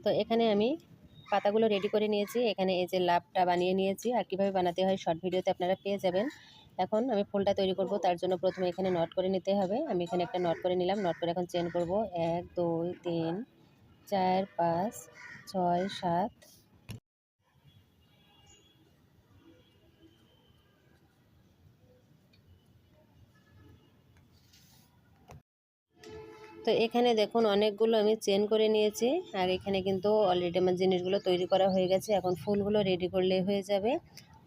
তো এখানে আমি পাতাগুলো রেডি করে নিয়েছি। এখানে এই যে লাভটা বানিয়ে নিয়েছি, আর কিভাবে বানাতে হয় শর্ট ভিডিওতে আপনারা পেয়ে যাবেন। এখন আমি ফুলটা তৈরি করব, তার জন্য প্রথমে এখানে নট করে নিতে হবে। আমি এখানে একটা নট করে নিলাম। নট করে এখন চেন করব 1 2 3 4 5 6 7। তো এখানে দেখুন অনেকগুলো আমি চেন করে নিয়েছি, আর এখানে কিন্তু অলরেডি আমার জিনিসগুলো তৈরি করা হয়ে গেছে। এখন ফুলগুলো রেডি করলে হয়ে যাবে।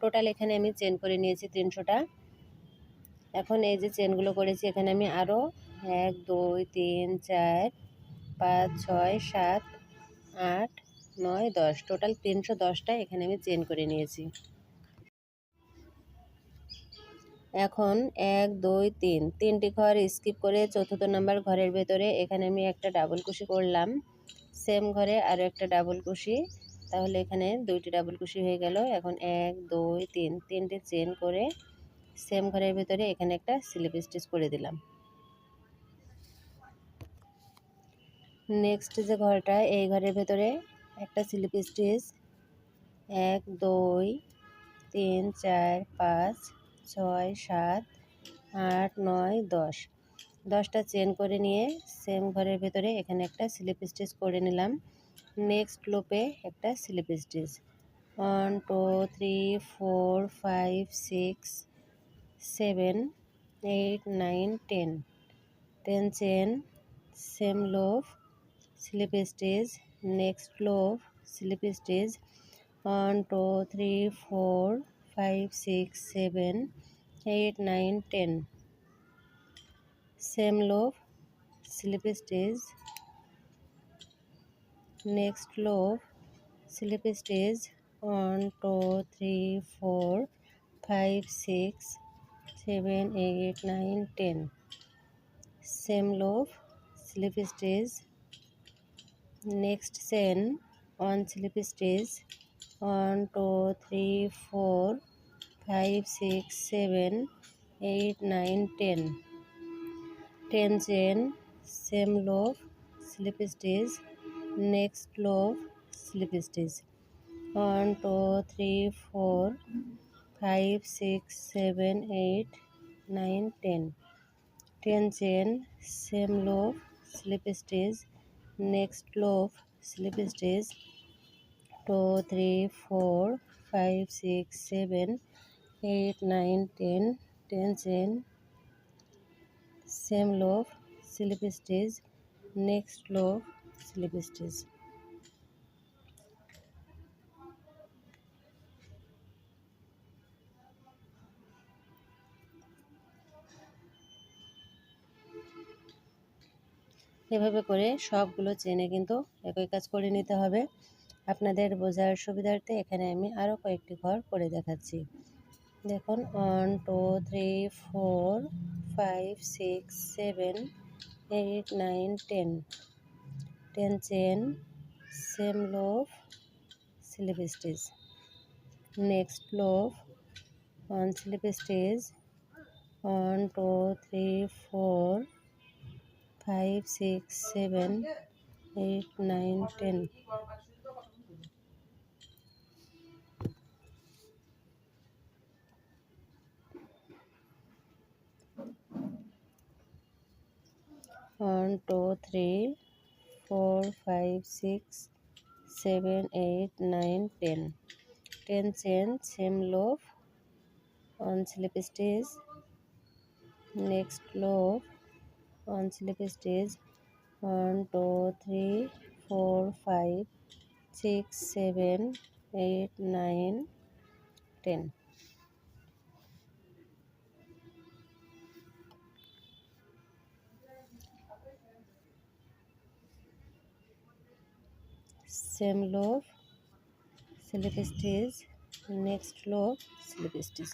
টোটাল এখানে আমি চেন করে নিয়েছি 300টা। এখন এই যে চেনগুলো করেছি, এখানে আমি আরও 1 2 3 4 5 6 7 8 9 10 টোটাল 310টা এখানে আমি চেন করে নিয়েছি। এখন 1 2 3 তিনটি ঘর স্কিপ করে চতুর্থ নাম্বার ঘরের ভেতরে এখানে আমি একটা ডাবল কুশি করলাম। সেম ঘরে আরও একটা ডাবল কুশি, তাহলে এখানে 2টি ডাবল কুশি হয়ে গেল। এখন 1 2 3 তিনটে চেন করে সেম ঘরের ভেতরে এখানে একটা স্লিপ স্টিচ করে দিলাম। নেক্সট যে ঘরটা, এই ঘরের ভেতরে একটা স্লিপ স্টিচ 1 2 3 4 5 6 7 8 9 10 10টা চেন করে নিয়ে সেম ঘরের ভেতরে এখানে একটা স্লিপ স্টিচ করে নিলাম। নেক্সট লুপে একটা slip stitch 1 2 3 4 5 6 7 8 9 10 10 chain, same loop, slip stitch, next loop, slip stitch 1 2 3 4 5 6 7 8 9 10 same loop, slip stitch, next loop, slip stitch 1 2 3 4 5 6 7 8 9 10, same loop, slip stitch, next chain 1 slip stitch 1 2 3 4 5 6 7 8 9 10, 10 chain, same loop, slip stitch, next loop, slip stitch 1 2 3 4 5 6 7 8 9 10, 10 chain, same loop, slip stitch, next loop, slip stitch 2 3 4 5 6 7 8 9 10, 10 chain, same loop, slip stitch, next loop, slip stitch। এভাবে করে সবগুলো চেনে কিন্তু একই কাজ করে নিতে হবে। আপনাদের বোঝার সুবিধার্থে এখানে আমি আরও কয়েকটি ঘর করে দেখাচ্ছি। দেখুন 1 2 3 4 5 6 7 8 9 10, 10 chain, same loop, slip stitch, next loop, 1 slip stitch 1 2 3 4 5 6 7 8 9 10, 1 2 3 4 5 6 7 8 9 10, 10 chain, same loop, 1 slip stitch, next loop, 1 slip stitch 1 2 3 4 5 6 7 8 9 10, same loop, slip stitch, next loop, slip stitch।